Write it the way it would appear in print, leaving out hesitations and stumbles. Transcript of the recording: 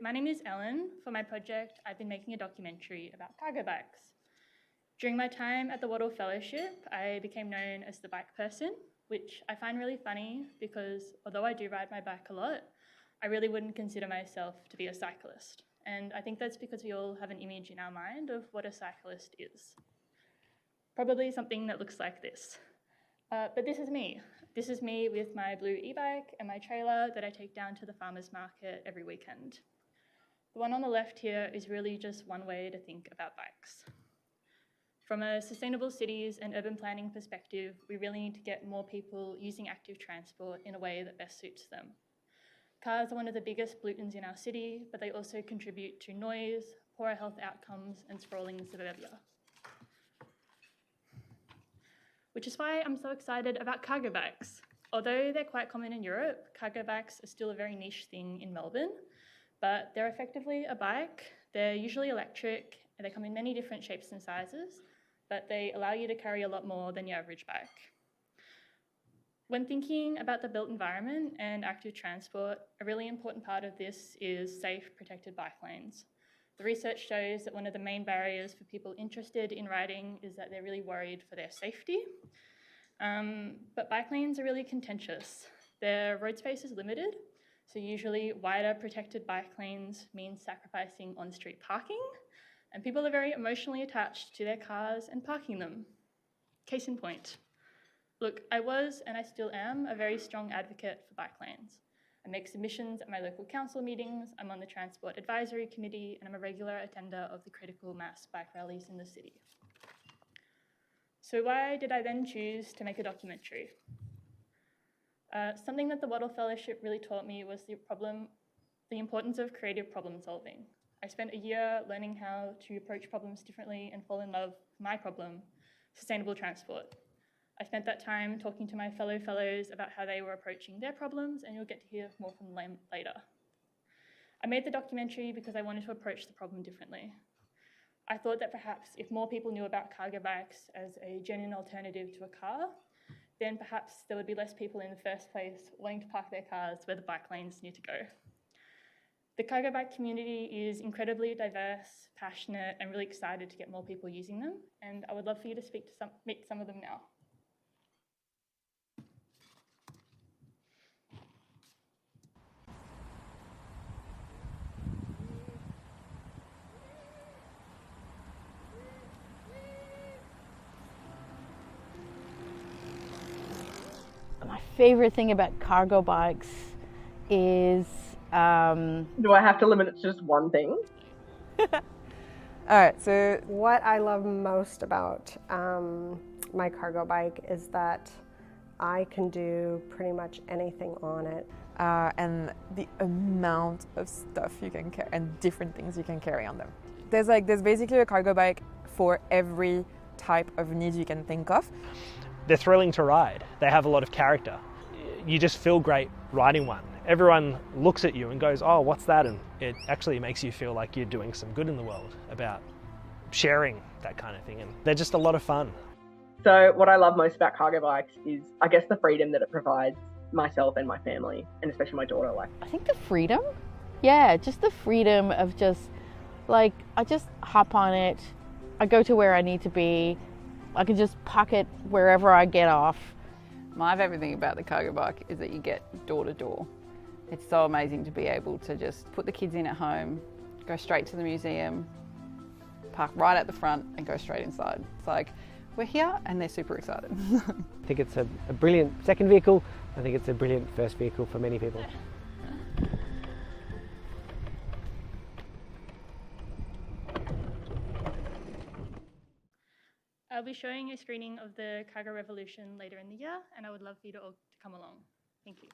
My name is Ellen. For my project, I've been making a documentary about cargo bikes. During my time at the Wattle Fellowship, I became known as the bike person, which I find really funny because although I do ride my bike a lot, I really wouldn't consider myself to be a cyclist. And I think that's because we all have an image in our mind of what a cyclist is. Probably something that looks like this. But this is me. This is me with my blue e-bike and my trailer that I take down to the farmer's market every weekend. The one on the left here is really just one way to think about bikes. From a sustainable cities and urban planning perspective, we really need to get more people using active transport in a way that best suits them. Cars are one of the biggest pollutants in our city, but they also contribute to noise, poorer health outcomes, and sprawling suburbia. Which is why I'm so excited about cargo bikes. Although they're quite common in Europe, cargo bikes are still a very niche thing in Melbourne, but they're effectively a bike. They're usually electric, and they come in many different shapes and sizes, but they allow you to carry a lot more than your average bike. When thinking about the built environment and active transport, a really important part of this is safe, protected bike lanes. The research shows that one of the main barriers for people interested in riding is that they're really worried for their safety. But bike lanes are really contentious. Their road space is limited, so usually wider protected bike lanes means sacrificing on-street parking, and people are very emotionally attached to their cars and parking them. Case in point. Look, I was, and I still am, a very strong advocate for bike lanes. I make submissions at my local council meetings, I'm on the Transport Advisory Committee, and I'm a regular attender of the critical mass bike rallies in the city. So why did I then choose to make a documentary? Something that the Wattle Fellowship really taught me was the importance of creative problem solving. I spent a year learning how to approach problems differently and fall in love with my problem, sustainable transport. I spent that time talking to my fellow fellows about how they were approaching their problems, and you'll get to hear more from them later. I made the documentary because I wanted to approach the problem differently. I thought that perhaps if more people knew about cargo bikes as a genuine alternative to a car, then perhaps there would be less people in the first place wanting to park their cars where the bike lanes need to go. The cargo bike community is incredibly diverse, passionate, and really excited to get more people using them, and I would love for you to meet some of them now. My favorite thing about cargo bikes is... Do I have to limit it to just one thing? Alright, so what I love most about my cargo bike is that I can do pretty much anything on it. and the amount of stuff you can carry and different things you can carry on them. There's basically a cargo bike for every type of need you can think of. They're thrilling to ride. They have a lot of character. You just feel great riding one. Everyone looks at you and goes, oh, what's that? And it actually makes you feel like you're doing some good in the world about sharing that kind of thing. And they're just a lot of fun. So what I love most about cargo bikes is, I guess, the freedom that it provides myself and my family, and especially my daughter. I think the freedom? Yeah, just the freedom of just, I just hop on it, I go to where I need to be, I can just park it wherever I get off. My favourite thing about the cargo bike is that you get door to door. It's so amazing to be able to just put the kids in at home, go straight to the museum, park right at the front and go straight inside. It's like, we're here and they're super excited. I think it's a brilliant second vehicle. I think it's a brilliant first vehicle for many people. I'll be showing a screening of the Cargo Revolution later in the year, and I would love for you to all to come along. Thank you.